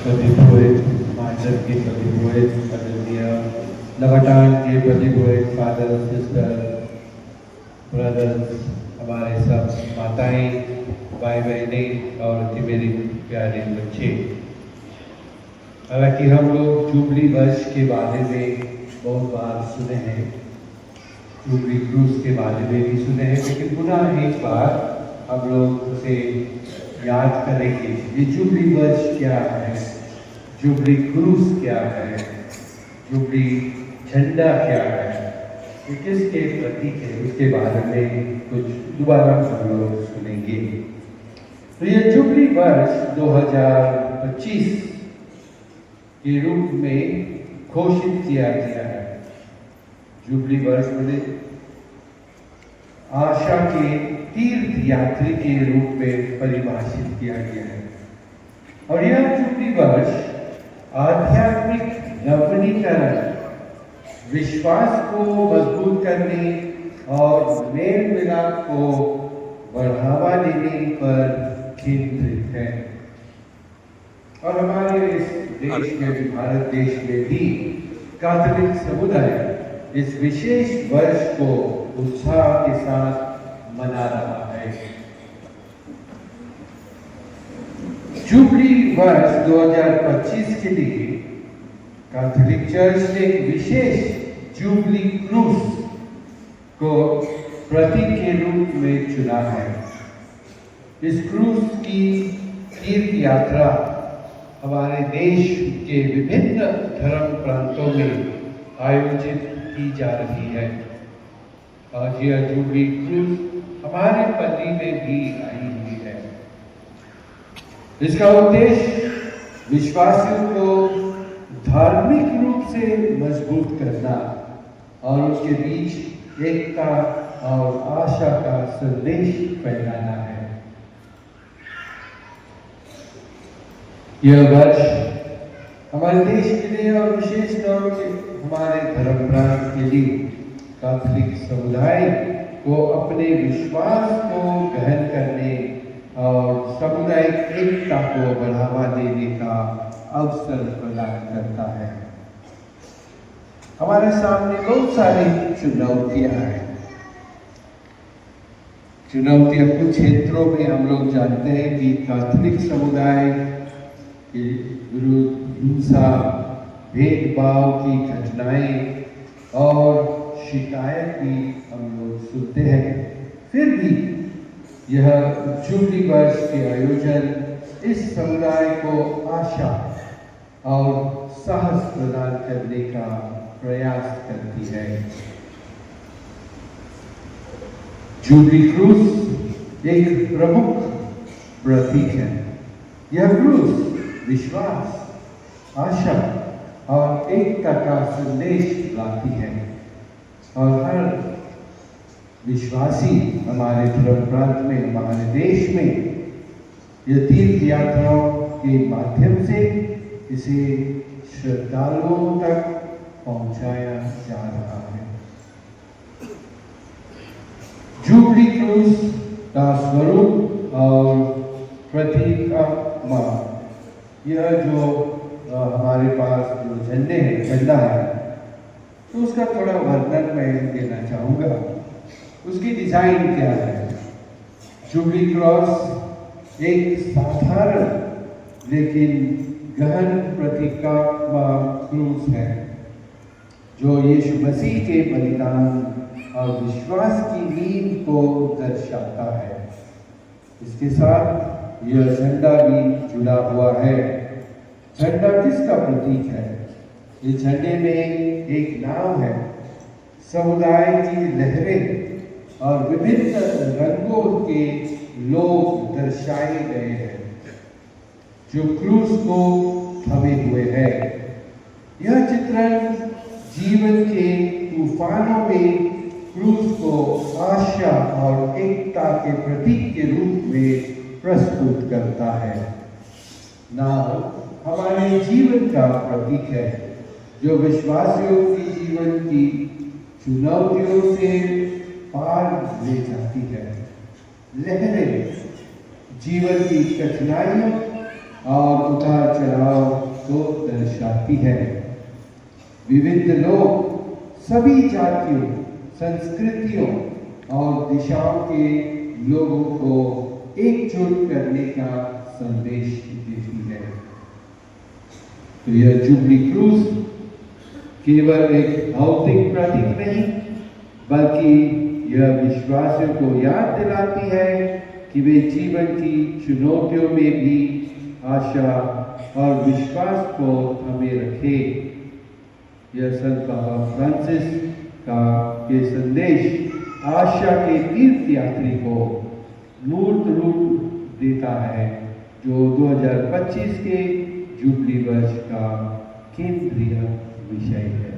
प्रतिपुरोहित मार्जन के प्रतिपुरोहित आदरणीय लगातार के प्रतिपुरोहित फादर सिस्टर ब्रदर्स, हमारे सब माताएं, भाई बहनें और मेरे प्यारे बच्चे। हालांकि हम लोग जुबली वर्ष के बारे में बहुत बार सुने हैं, जुबली क्रूज के बारे में भी सुने हैं, लेकिन पुनः एक बार हम लोग उसे याद करेंगे। ये जुबली वर्ष क्या है, जुबली क्रूज क्या है, जुबली झंडा क्या है, ये किसके प्रतीक है, उसके बारे में कुछ दोबारा हम लोग सुनेंगे। तो ये जुबली वर्ष 2025 के रूप में घोषित किया गया है। जुबली वर्ष में आशा के तीर्थ यात्री के रूप में परिभाषित किया गया है। और यह जुबली वर्ष आध्यात्मिक नवीनीकरण, विश्वास को मजबूत करने और मेल मिलाप को बढ़ावा देने पर केंद्रित है। और हमारे इस देश में भी, भारत देश में भी कैथोलिक समुदाय इस विशेष वर्ष को उत्साह के साथ मना रहा है। जुबली वर्ष 2025 के लिए कैथोलिक चर्च ने एक विशेष जुबली क्रूज को प्रतीक के रूप में चुना है। इस क्रूज की तीर्थ यात्रा हमारे देश के विभिन्न धर्म प्रांतों में आयोजित की जा रही है। और यह जुबली क्रूज हमारे पल्ली में भी आई हुई है। इसका उद्देश्य विश्वासियों को धार्मिक रूप से मजबूत करना और उसके बीच एकता और आशा का संदेश फैलाना है। यह वर्ष हमारे देश के लिए और विशेष तौर पे हमारे धर्म प्रांत के लिए कैथोलिक समुदाय को अपने विश्वास को गहन करने और सामुदायिक एकता को बढ़ावा देने का अवसर प्रदान करता है। हमारे सामने बहुत सारी चुनौतियां हैं। चुनौतियां कुछ क्षेत्रों में हम लोग जानते हैं कि कैथोलिक समुदाय के विरुद्ध हिंसा, भेदभाव की घटनाएं और शिकायत भी हम लोग सुनते हैं। फिर भी यह जुबली वर्ष के आयोजन इस समुदाय को आशा और साहस प्रदान करने का प्रयास करती है। जुबली क्रूज एक प्रमुख प्रतीक है। यह क्रूज विश्वास, आशा और एकता का संदेश लाती है। और हर विश्वासी हमारे धर्म प्रांत में, हमारे देश में यह तीर्थ यात्राओं के माध्यम से इसे श्रद्धालुओं तक पहुंचाया जा रहा है। जुबली क्रूज का स्वरूप और प्रतीकात्मक, यह जो हमारे पास जो झंडे हैं, झंडा है, तो उसका थोड़ा वर्णन मैं देना चाहूँगा। उसकी डिजाइन क्या है? जुबली क्रॉस एक साधारण लेकिन गहन प्रतीकात्मक क्रूज है जो यीशु मसीह के बलिदान और विश्वास की नींव को दर्शाता है। इसके साथ यह झंडा भी जुड़ा हुआ है। झंडा किसका प्रतीक है? इस झंडे में एक नाव है, समुदाय की लहरें और विभिन्न रंगों के लोग दर्शाए गए हैं जो क्रूज को थमे हुए है। यह चित्रण जीवन के तूफानों में क्रूज को आशा और एकता के प्रतीक के रूप में प्रस्तुत करता है। नाव हमारे जीवन का प्रतीक है जो विश्वासियों की जीवन की चुनौतियों से पार ले जाती है। लहरें जीवन की कठिनाइयों और उतार चढ़ाव को दर्शाती है। विविध लोग सभी जातियों, संस्कृतियों और दिशाओं के लोगों को एकजुट करने का संदेश देती है। तो यह जुबली क्रूज केवल एक भौतिक प्रतीक नहीं, बल्कि यह विश्वासियों को याद दिलाती है कि वे जीवन की चुनौतियों में भी आशा और विश्वास को थामे रखे। यह संत बाबा फ्रांसिस का ये संदेश आशा के तीर्थ यात्री को मूर्त रूप देता है, जो 2025 के जुबली वर्ष का केंद्रीय विषय है।